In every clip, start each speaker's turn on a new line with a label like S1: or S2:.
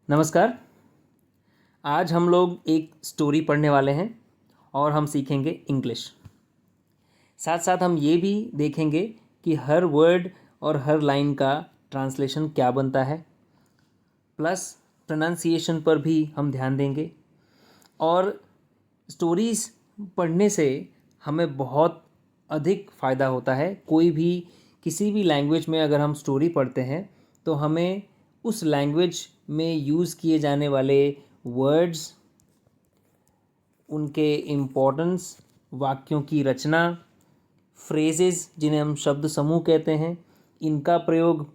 S1: नमस्कार। आज हम लोग एक स्टोरी पढ़ने वाले हैं और हम सीखेंगे इंग्लिश। साथ साथ हम ये भी देखेंगे कि हर वर्ड और हर लाइन का ट्रांसलेशन क्या बनता है, प्लस प्रोनाउंसिएशन पर भी हम ध्यान देंगे। और स्टोरीज़ पढ़ने से हमें बहुत अधिक फ़ायदा होता है। कोई भी किसी भी लैंग्वेज में अगर हम स्टोरी पढ़ते हैं तो हमें उस लैंग्वेज में यूज़ किए जाने वाले वर्ड्स, उनके इम्पोर्टेंस, वाक्यों की रचना, फ्रेजेस जिन्हें हम शब्द समूह कहते हैं, इनका प्रयोग,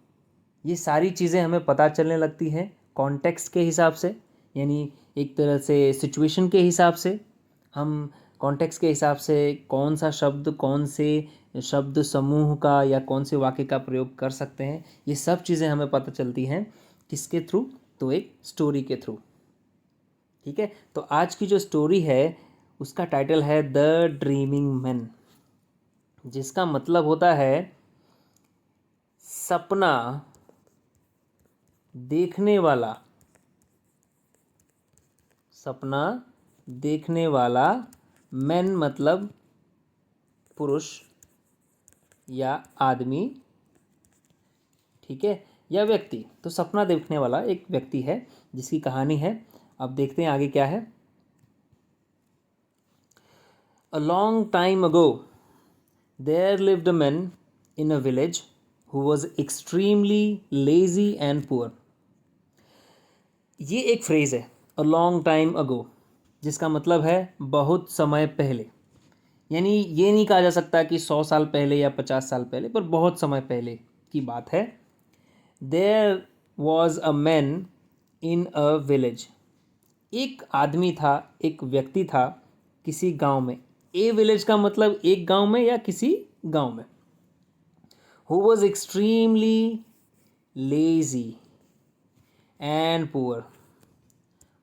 S1: ये सारी चीज़ें हमें पता चलने लगती हैं कॉन्टेक्स्ट के हिसाब से। यानी एक तरह से सिचुएशन के हिसाब से हम कॉन्टेक्स्ट के हिसाब से कौन सा शब्द, कौन से शब्द समूह का या कौन से वाक्य का प्रयोग कर सकते हैं, ये सब चीज़ें हमें पता चलती हैं किसके थ्रू? तो एक स्टोरी के थ्रू। ठीक है, तो आज की जो स्टोरी है उसका टाइटल है द ड्रीमिंग मैन, जिसका मतलब होता है सपना देखने वाला। सपना देखने वाला, मैन मतलब पुरुष या आदमी, ठीक है, या व्यक्ति। तो सपना देखने वाला एक व्यक्ति है जिसकी कहानी है। अब देखते हैं आगे क्या है। A long time ago, there lived a man in a village who was extremely lazy and poor. ये एक फ्रेज़ है, a long time ago, जिसका मतलब है बहुत समय पहले। यानी ये नहीं कहा जा सकता कि 100 साल पहले या 50 साल पहले, पर बहुत समय पहले की बात है। There was a man in a village. एक आदमी था, एक व्यक्ति था किसी गांव में। ए विलेज का मतलब एक गांव में या किसी गांव में। Who was extremely lazy and poor.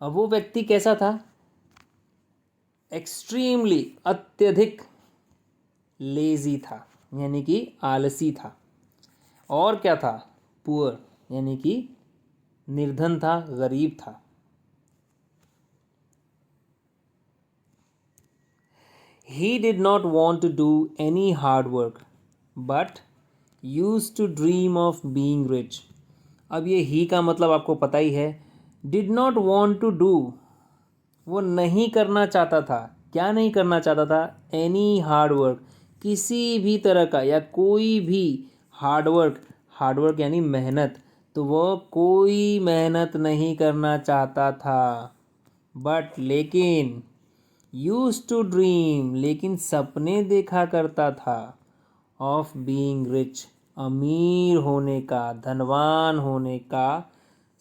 S1: अब वो व्यक्ति कैसा था? एक्सट्रीमली, अत्यधिक लेजी था, यानी कि आलसी था। और क्या था? पुअर, यानी कि निर्धन था, गरीब था। He did not want to do any hard work, but used to dream of being rich. अब ये ही का मतलब आपको पता ही है। Did not want to do, वो नहीं करना चाहता था। क्या नहीं करना चाहता था? Any hard work, किसी भी तरह का या कोई भी हार्ड वर्क। हार्ड वर्क यानी मेहनत, तो वो कोई मेहनत नहीं करना चाहता था। बट लेकिन यूज टू ड्रीम, लेकिन सपने देखा करता था। ऑफ बीइंग रिच, अमीर होने का, धनवान होने का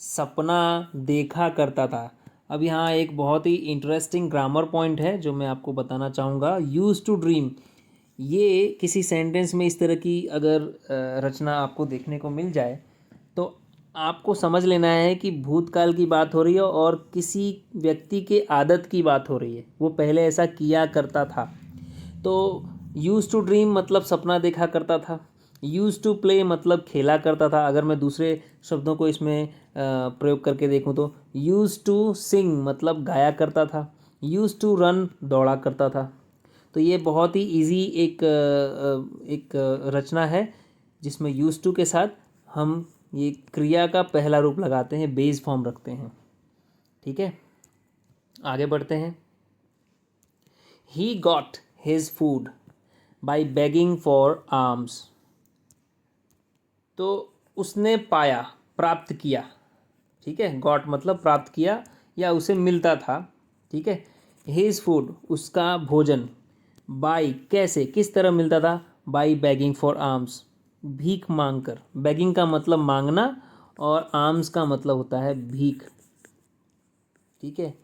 S1: सपना देखा करता था। अब यहाँ एक बहुत ही इंटरेस्टिंग ग्रामर पॉइंट है जो मैं आपको बताना चाहूँगा। यूज टू ड्रीम, ये किसी सेंटेंस में इस तरह की अगर रचना आपको देखने को मिल जाए तो आपको समझ लेना है कि भूतकाल की बात हो रही है और किसी व्यक्ति के आदत की बात हो रही है, वो पहले ऐसा किया करता था। तो यूज़ टू ड्रीम मतलब सपना देखा करता था। यूज़ टू प्ले मतलब खेला करता था। अगर मैं दूसरे शब्दों को इसमें प्रयोग करके देखूं तो यूज़ टू सिंग मतलब गाया करता था। यूज़ टू रन दौड़ा करता था। तो ये बहुत ही इजी एक रचना है जिसमें यूज़ टू के साथ हम ये क्रिया का पहला रूप लगाते हैं, बेस फॉर्म रखते हैं। ठीक है, आगे बढ़ते हैं। He got his food by begging for arms. तो उसने पाया, प्राप्त किया। ठीक है, गॉट मतलब प्राप्त किया या उसे मिलता था। ठीक है, हिज फूड उसका भोजन, बाय कैसे, किस तरह मिलता था? बाय बेगिंग फॉर आर्म्स, भीख मांगकर। बेगिंग का मतलब मांगना और आर्म्स का मतलब होता है भीख। ठीक है,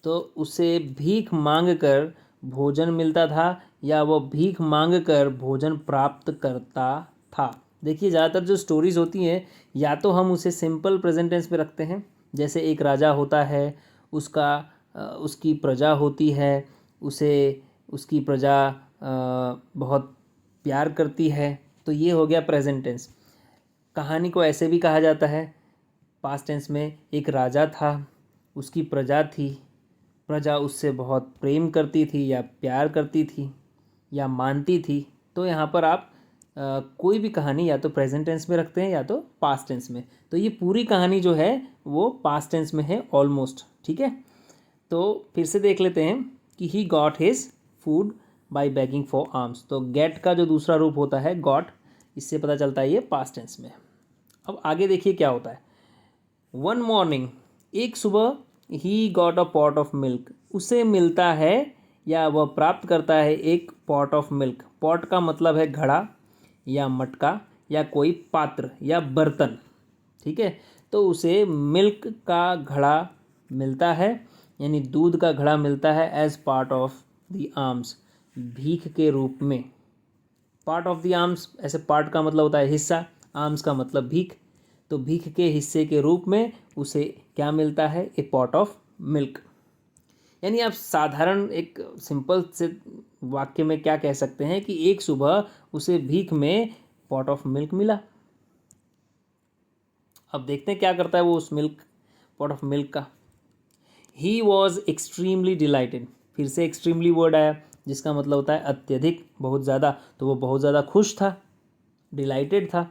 S1: तो उसे भीख मांग कर भोजन मिलता था या वो भीख मांग कर भोजन प्राप्त करता था। देखिए, ज़्यादातर जो स्टोरीज़ होती हैं या तो हम उसे सिंपल प्रेजेंट टेंस में रखते हैं, जैसे एक राजा होता है, उसकी प्रजा होती है, उसे उसकी प्रजा बहुत प्यार करती है, तो ये हो गया प्रेजेंट टेंस। कहानी को ऐसे भी कहा जाता है, पास्ट टेंस में एक राजा था, उसकी प्रजा थी, प्रजा उससे बहुत प्रेम करती थी या प्यार करती थी या मानती थी। तो यहाँ पर आप कोई भी कहानी या तो प्रेजेंट टेंस में रखते हैं या तो पास्ट टेंस में। तो ये पूरी कहानी जो है वो पास्ट टेंस में है ऑलमोस्ट। ठीक है, तो फिर से देख लेते हैं कि he got his food by begging for arms. तो गेट का जो दूसरा रूप होता है गॉट, इससे पता चलता है ये पास्ट टेंस में। अब आगे देखिए क्या होता है। वन मॉर्निंग, एक सुबह, he got a pot of milk, उसे मिलता है या वह प्राप्त करता है एक पॉट ऑफ मिल्क। पॉट का मतलब है घड़ा या मटका या कोई पात्र या बर्तन। ठीक है, तो उसे मिल्क का घड़ा मिलता है, यानी दूध का घड़ा मिलता है as part of the alms, भीख के रूप में। पार्ट ऑफ द आर्म्स, ऐसे पार्ट का मतलब होता है हिस्सा, आर्म्स का मतलब भीख। तो भीख के हिस्से के रूप में उसे क्या मिलता है, ए पॉट ऑफ मिल्क। यानी आप साधारण एक सिंपल से वाक्य में क्या कह सकते हैं कि एक सुबह उसे भीख में पॉट ऑफ मिल्क मिला। अब देखते हैं क्या करता है वो उस मिल्क, पॉट ऑफ मिल्क का। ही वॉज एक्सट्रीमली डिलाइटेड, फिर से एक्सट्रीमली वर्ड आया जिसका मतलब होता है अत्यधिक, बहुत ज़्यादा। तो वो बहुत ज़्यादा खुश था, डिलाइटेड था,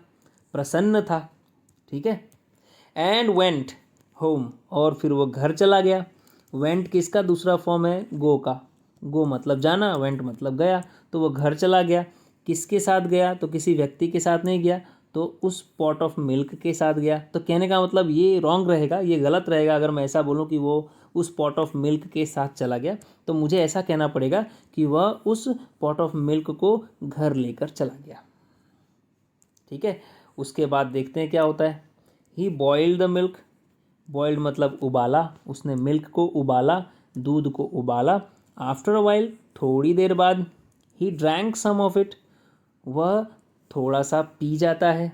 S1: प्रसन्न था। ठीक है, एंड वेंट होम, और फिर वो घर चला गया। वेंट किसका दूसरा फॉर्म है, गो का। गो मतलब जाना, वेंट मतलब गया। तो वो घर चला गया, किसके साथ गया, तो किसी व्यक्ति के साथ नहीं गया, तो उस पॉट ऑफ मिल्क के साथ गया। तो कहने का मतलब ये रॉन्ग रहेगा, ये गलत रहेगा अगर मैं ऐसा बोलूँ कि वो उस पॉट ऑफ मिल्क के साथ चला गया। तो मुझे ऐसा कहना पड़ेगा कि वह उस पॉट ऑफ मिल्क को घर लेकर चला गया। ठीक है, उसके बाद देखते हैं क्या होता है। ही बॉइल्ड द मिल्क, बॉइल्ड मतलब उबाला, उसने मिल्क को उबाला, दूध को उबाला। आफ्टर अ वाइल, थोड़ी देर बाद। He drank some of it, वह थोड़ा सा पी जाता है।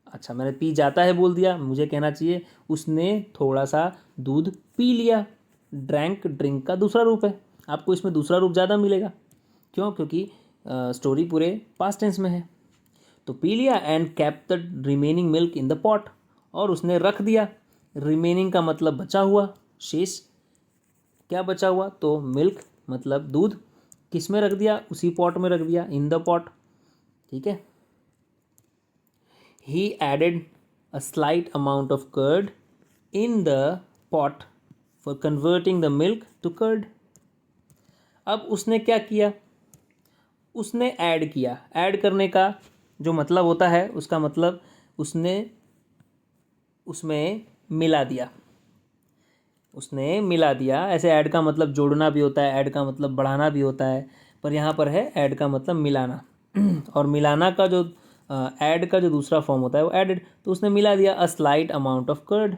S1: अच्छा, मैंने पी जाता है बोल दिया, मुझे कहना चाहिए उसने थोड़ा सा दूध पी लिया। ड्रैंक ड्रिंक का दूसरा रूप है, आपको इसमें दूसरा रूप ज़्यादा मिलेगा। क्यों, क्योंकि स्टोरी पूरे पास्ट टेंस में है। तो पी लिया, and kept the remaining milk in the pot, और उसने रख दिया। रिमेनिंग का मतलब बचा हुआ, शेष। क्या बचा हुआ, तो मिल्क मतलब दूध, किस में रख दिया, उसी पॉट में रख दिया, इन द पॉट। ठीक है, he added a slight amount of curd in the pot for converting the milk to curd. अब उसने क्या किया, उसने ऐड किया। ऐड करने का जो मतलब होता है उसका मतलब उसने उसमें मिला दिया, उसने मिला दिया। ऐसे ऐड का मतलब जोड़ना भी होता है, ऐड का मतलब बढ़ाना भी होता है, पर यहाँ पर है ऐड का मतलब मिलाना। और मिलाना का जो ऐड का जो दूसरा फॉर्म होता है वो एडेड। तो उसने मिला दिया a slight amount of curd.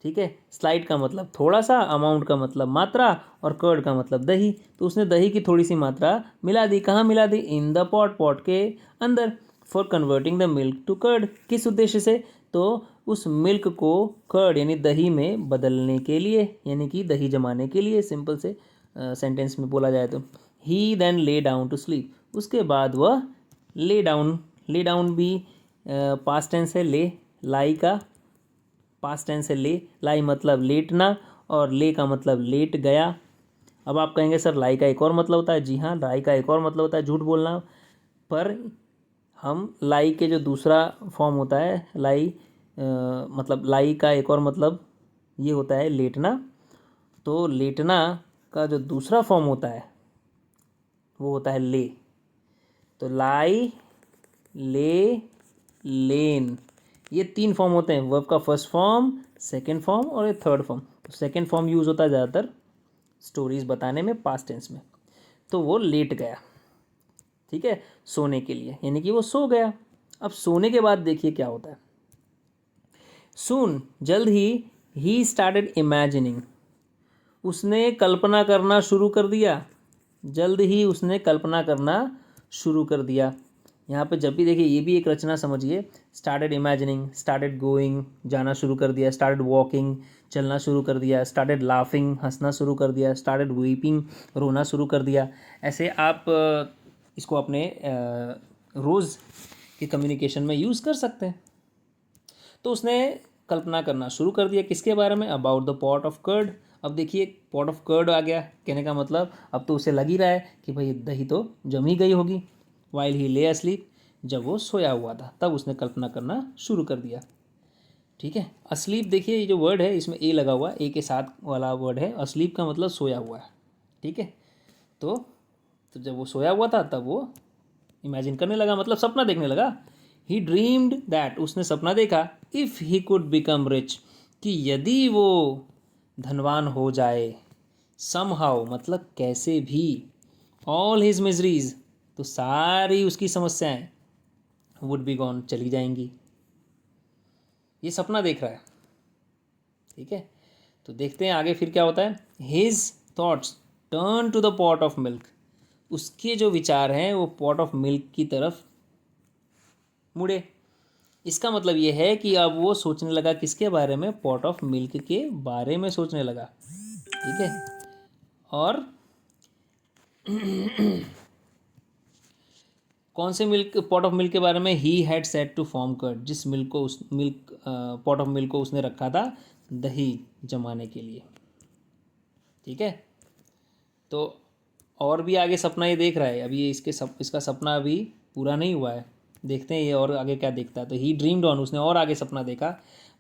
S1: ठीक है, स्लाइट का मतलब थोड़ा सा, अमाउंट का मतलब मात्रा, और कर्ड का मतलब दही। तो उसने दही की थोड़ी सी मात्रा मिला दी। कहाँ मिला दी, इन द पॉट, पॉट के अंदर। For converting the milk to curd, किस उद्देश्य से, तो उस मिल्क को कर्ड यानी दही में बदलने के लिए, यानी कि दही जमाने के लिए, सिंपल से सेंटेंस में बोला जाए तो। He then lay down to sleep, उसके बाद वह ले डाउन। ले डाउन भी पास्ट टेंस है, ले, लाई का पास्ट टेंस है ले। लाई मतलब लेटना, और ले का मतलब लेट गया। अब आप कहेंगे सर लाई का एक और मतलब होता है। जी हाँ, लाई का एक और मतलब होता है झूठ बोलना। पर हम लाई के जो दूसरा फॉर्म होता है, लाई मतलब लाई का एक और मतलब ये होता है लेटना। तो लेटना का जो दूसरा फॉर्म होता है वो होता है ले। तो लाई, ले, लेन, ये तीन फॉर्म होते हैं। वर्ब का फर्स्ट फॉर्म, सेकंड फॉर्म और एक थर्ड फॉर्म। तो सेकंड फॉर्म यूज़ होता है ज़्यादातर स्टोरीज बताने में पास्ट टेंस में। तो वो लेट गया, ठीक है, सोने के लिए, यानी कि वो सो गया। अब सोने के बाद देखिए क्या होता है। सून, जल्द ही स्टार्टेड इमेजिनिंग, उसने कल्पना करना शुरू कर दिया। जल्द ही उसने कल्पना करना शुरू कर दिया। यहाँ पे जब भी देखिए ये भी एक रचना समझिए। स्टार्टेड इमेजिनिंग, स्टार्टेड गोइंग, जाना शुरू कर दिया। स्टार्टेड वॉकिंग, चलना शुरू कर दिया। स्टार्टेड लाफिंग, हंसना शुरू कर दिया। स्टार्टेड वीपिंग, रोना शुरू कर दिया। ऐसे आप इसको अपने रोज़ के कम्युनिकेशन में यूज़ कर सकते हैं। तो उसने कल्पना करना शुरू कर दिया किसके बारे में, about the pot of curd. अब देखिए पॉट ऑफ कर्ड आ गया, कहने का मतलब अब तो उसे लग ही रहा है कि भाई दही तो जम ही गई होगी। वाइल ही ले अस्लीप, जब वो सोया हुआ था तब उसने कल्पना करना शुरू कर दिया। ठीक है, अस्लीप देखिए ये जो वर्ड है इसमें ए लगा हुआ, ए के साथ वाला वर्ड है। अस्लीप का मतलब सोया हुआ है। ठीक है, तो जब वो सोया हुआ था तब वो इमेजिन करने लगा, मतलब सपना देखने लगा। ही ड्रीम्ड दैट, उसने सपना देखा, if he could become rich, कि यदि वो धनवान हो जाए, समहाउ मतलब कैसे भी, ऑल हिज मिजरीज, तो सारी उसकी समस्याएं वुड बी गॉन, चली जाएंगी। ये सपना देख रहा है। ठीक है, तो देखते हैं आगे फिर क्या होता है। His thoughts turn to the pot of milk, उसके जो विचार हैं वो पॉट ऑफ मिल्क की तरफ मुड़े। इसका मतलब ये है कि अब वो सोचने लगा किसके बारे में, पॉट ऑफ मिल्क के बारे में सोचने लगा। ठीक है, और कौन से मिल्क, पॉट ऑफ मिल्क के बारे में, he had set to form curd, जिस मिल्क को उस मिल्क पॉट ऑफ मिल्क को उसने रखा था दही जमाने के लिए। ठीक है, तो और भी आगे सपना ये देख रहा है, अभी ये इसका सपना अभी पूरा नहीं हुआ है। देखते हैं ये और आगे क्या देखता है। तो ही ड्रीम्ड ऑन, उसने और आगे सपना देखा,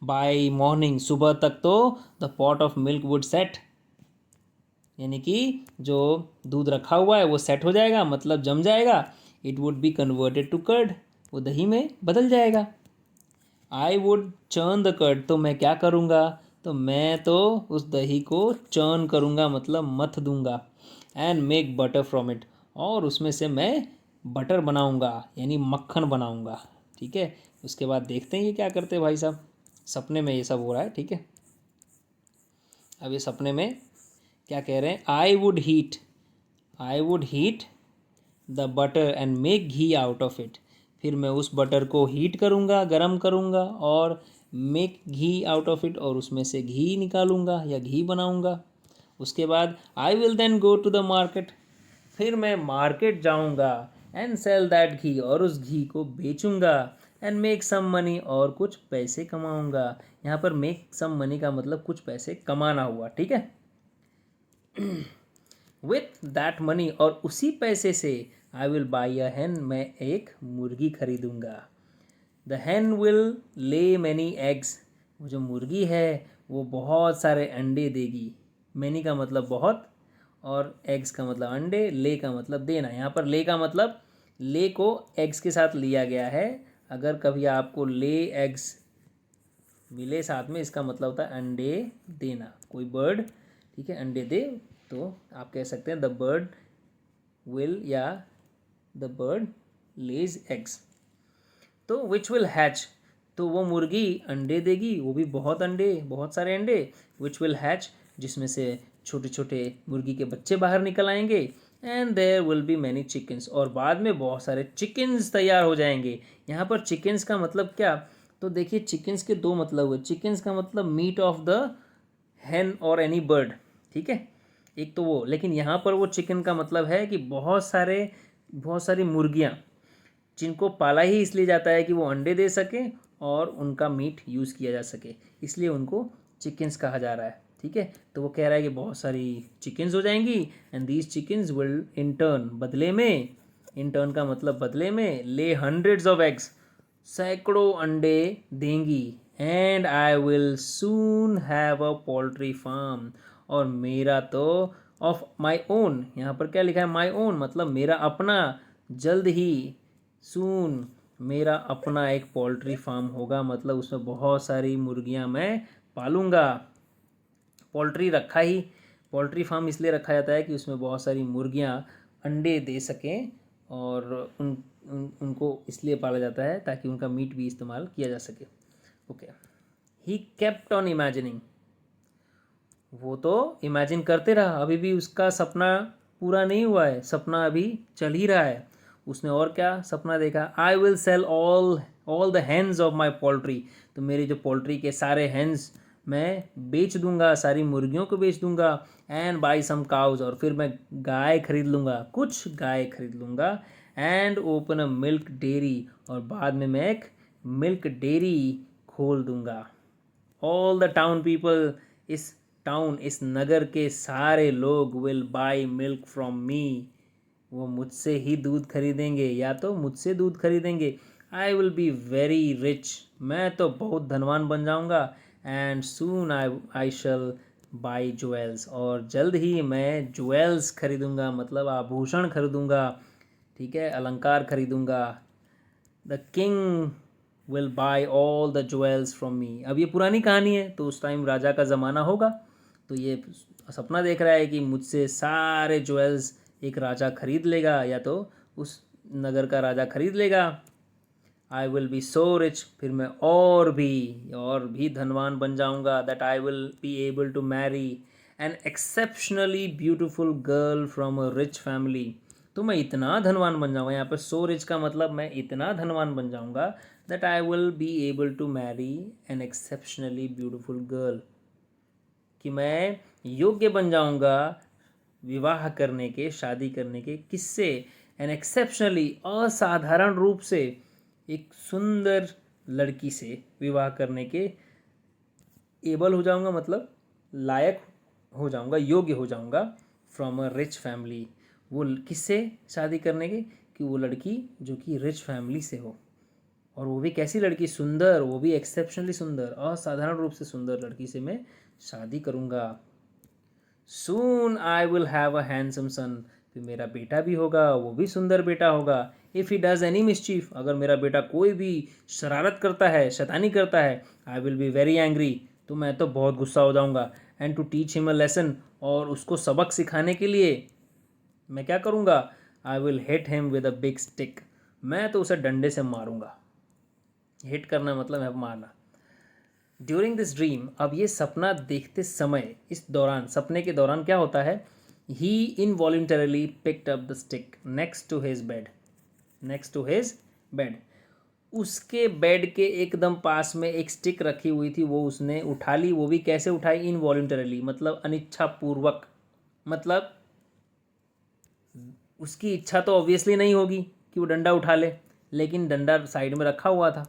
S1: बाय मॉर्निंग, सुबह तक तो the pot of milk would set, यानी कि जो दूध रखा हुआ है वो सेट हो जाएगा, मतलब जम जाएगा। It would be converted to curd, वो दही में बदल जाएगा। I would churn the curd, तो मैं क्या करूँगा, तो मैं तो उस दही को चर्न करूँगा, मतलब मथ दूंगा। And make butter from it, और उसमें से मैं बटर बनाऊँगा, यानी मक्खन बनाऊँगा। ठीक है, उसके बाद देखते हैं ये क्या करते हैं भाई साहब। सपने में ये सब हो रहा है। ठीक है, अब ये सपने में क्या कह रहे हैं, I would heat the butter and make ghee out of it, फिर मैं उस बटर को हीट करूँगा, गरम करूँगा, और make ghee out of it, और उसमें से घी निकालूँगा या घी बनाऊँगा। उसके बाद I will then go to the market, फिर मैं मार्केट जाऊँगा, एंड सेल दैट घी, और उस घी को बेचूँगा, एंड मेक सम मनी, और कुछ पैसे कमाऊँगा। यहाँ पर मेक सम मनी का मतलब कुछ पैसे कमाना हुआ। ठीक है, विथ दैट मनी, और उसी पैसे से आई विल बाई अ हैन, मैं एक मुर्गी खरीदूँगा। The hen will lay many eggs, वो जो मुर्गी है वो बहुत सारे अंडे देगी। मैनी का मतलब बहुत, और एग्स का मतलब अंडे, ले का मतलब देना। यहाँ पर ले का मतलब, ले को एग्स के साथ लिया गया है। अगर कभी आपको ले एग्स मिले साथ में, इसका मतलब होता है अंडे देना। कोई बर्ड, ठीक है, अंडे दे, तो आप कह सकते हैं द बर्ड विल, या द बर्ड लेज एग्स। तो विच विल हैच, तो वो मुर्गी अंडे देगी, वो भी बहुत अंडे, बहुत सारे अंडे। विच विल हैच, जिसमें से छोटे छोटे मुर्गी के बच्चे बाहर निकल आएंगे। And there will be many chickens, और बाद में बहुत सारे चिकन्स तैयार हो जाएंगे। यहाँ पर चिकन्स का मतलब क्या, तो देखिए चिकन्स के दो मतलब हुए। चिकन्स का मतलब मीट ऑफ द हैन और एनी बर्ड। ठीक है, एक तो वो, लेकिन यहाँ पर वो चिकन का मतलब है कि बहुत सारी मुर्गियाँ, जिनको पाला ही इसलिए जाता है कि वो अंडे दे सकें और उनका मीट यूज़ किया जा सके, इसलिए उनको चिकन्स कहा जा रहा है। ठीक है, तो वो कह रहा है कि बहुत सारी चिकन्स हो जाएंगी, and these chickens will in turn, बदले में, इन टर्न का मतलब बदले में, ले हंड्रेड्स ऑफ एग्स, सैकड़ों अंडे देंगी। And I will soon have a poultry farm, और मेरा तो ऑफ माई ओन, यहाँ पर क्या लिखा है, माई ओन मतलब मेरा अपना, जल्द ही, सून मेरा अपना एक पोल्ट्री फार्म होगा, मतलब उसमें बहुत सारी मुर्गियाँ मैं पालूँगा। पोल्ट्री रखा ही, पोल्ट्री फार्म इसलिए रखा जाता है कि उसमें बहुत सारी मुर्गियाँ अंडे दे सकें, और उनको इसलिए पाला जाता है ताकि उनका मीट भी इस्तेमाल किया जा सके। Okay, he kept on imagining, वो तो इमेजिन करते रहा, अभी भी उसका सपना पूरा नहीं हुआ है, सपना अभी चल ही रहा है। उसने और क्या सपना देखा, I will sell all the hens of my poultry, तो मेरे जो पोल्ट्री के सारे हैंस मैं बेच दूंगा, सारी मुर्गियों को बेच दूंगा। एंड बाई सम काउज, और फिर मैं गाय खरीद लूँगा, कुछ गाय खरीद लूँगा। And open a milk dairy, और बाद में मैं एक मिल्क डेयरी खोल दूंगा। ऑल द टाउन पीपल, इस नगर के सारे लोग will buy milk from me, वो मुझसे ही दूध खरीदेंगे या तो मुझसे दूध खरीदेंगे। आई विल बी वेरी रिच, मैं तो बहुत धनवान बन जाऊंगा। And soon I shall by jewels, और जल्द ही मैं ज्वेल्स खरीदूंगा, मतलब आभूषण खरीदूंगा, ठीक है, अलंकार खरीदूंगा। The king will buy all the jewels from me. अब ये पुरानी कहानी है, तो उस टाइम राजा का ज़माना होगा, तो ये सपना देख रहा है कि मुझसे सारे ज्वेल्स एक राजा खरीद लेगा या तो उस नगर का राजा खरीद लेगा। I will be so rich, फिर मैं और भी धनवान बन जाऊंगा। That I will be able to marry an exceptionally beautiful girl from a rich family. तो मैं इतना धनवान बन जाऊंगा, यहाँ पर सो रिच का मतलब मैं इतना धनवान बन जाऊंगा that I will be able to marry an exceptionally beautiful girl, कि मैं योग्य बन जाऊंगा विवाह करने के, शादी करने के, किससे? एन एक्सेप्शनली, असाधारण रूप से, एक सुंदर लड़की से विवाह करने के एबल हो जाऊंगा, मतलब लायक हो जाऊंगा, योग्य हो जाऊंगा। फ्रॉम अ रिच फैमिली, वो किससे शादी करने के? कि वो लड़की जो कि रिच फैमिली से हो, और वो भी कैसी लड़की? सुंदर, वो भी एक्सेप्शनली सुंदर, असाधारण रूप से सुंदर लड़की से मैं शादी करूंगा। Soon I will have a handsome son, फिर मेरा बेटा भी होगा, वो भी सुंदर बेटा होगा। If he does any mischief, अगर मेरा बेटा कोई भी शरारत करता है, शैतानी करता है, I will be very angry, तो मैं तो बहुत गुस्सा हो जाऊंगा। And to teach him a lesson, और उसको सबक सिखाने के लिए मैं क्या करूँगा? I will hit him with a big stick, मैं तो उसे डंडे से मारूंगा। हिट करना मतलब है मारना। ड्यूरिंग दिस ड्रीम, अब ये सपना देखते समय, इस दौरान, सपने के दौरान क्या होता है? He involuntarily picked up the stick next to his bed, next to his bed, उसके बेड के एकदम पास में एक स्टिक रखी हुई थी, वो उसने उठा ली। वो भी कैसे उठाई? इनवॉल्यूंटरली, मतलब अनिच्छापूर्वक, मतलब उसकी इच्छा तो ऑब्वियसली नहीं होगी कि वो डंडा उठा ले, लेकिन डंडा साइड में रखा हुआ था,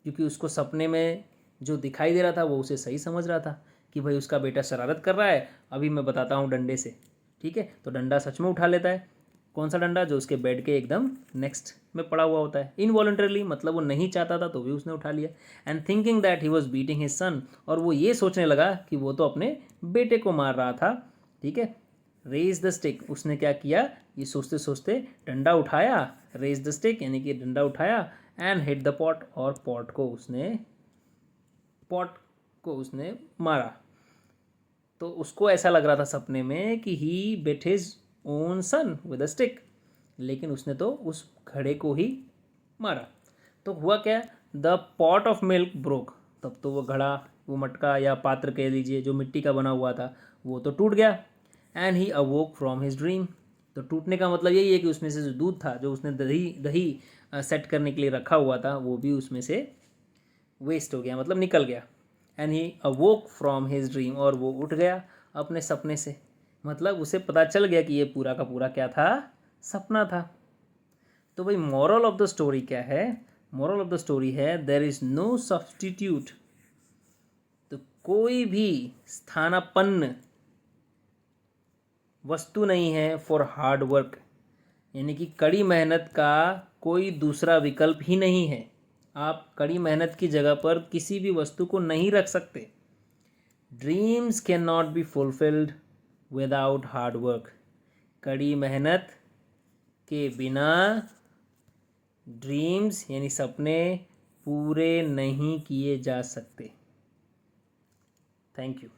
S1: क्योंकि उसको सपने में जो दिखाई दे रहा था वो उसे सही समझ रहा था कि भाई उसका बेटा शरारत कर रहा है, अभी मैं बताता हूँ डंडे से, ठीक है। तो डंडा सच में उठा लेता है। कौन सा डंडा? जो उसके बेड के एकदम नेक्स्ट में पड़ा हुआ होता है। इनवॉलंटरली, मतलब वो नहीं चाहता था तो भी उसने उठा लिया। And thinking that he was beating his son, और वो ये सोचने लगा कि वो तो अपने बेटे को मार रहा था, ठीक है। रेज द स्टिक, उसने क्या किया? ये सोचते सोचते डंडा उठाया, रेज द स्टिक यानी कि डंडा उठाया, एंड हिट द पॉट, और पॉट को उसने मारा। तो उसको ऐसा लग रहा था सपने में कि he beat his own son with a stick, लेकिन उसने तो उस घड़े को ही मारा। तो हुआ क्या? The pot of milk broke, तब तो वो घड़ा, वो मटका या पात्र कह लीजिए जो मिट्टी का बना हुआ था, वो तो टूट गया। And he अवोक from his dream, तो टूटने का मतलब यही है कि उसमें से जो दूध था, जो उसने दही दही सेट करने के लिए रखा हुआ था, वो भी उसमें से वेस्ट हो गया, मतलब निकल गया। And he अवोक from his dream, और वो उठ गया अपने सपने से, मतलब उसे पता चल गया कि ये पूरा का पूरा क्या था? सपना था। तो भाई मॉरल ऑफ द स्टोरी क्या है? मॉरल ऑफ द स्टोरी है देयर इज नो सब्स्टिट्यूट, तो कोई भी स्थानापन्न वस्तु नहीं है फॉर हार्ड वर्क, यानी कि कड़ी मेहनत का कोई दूसरा विकल्प ही नहीं है। आप कड़ी मेहनत की जगह पर किसी भी वस्तु को नहीं रख सकते। Dreams can not be fulfilled without hard work, कड़ी मेहनत के बिना ड्रीम्स यानी सपने पूरे नहीं किए जा सकते। Thank you.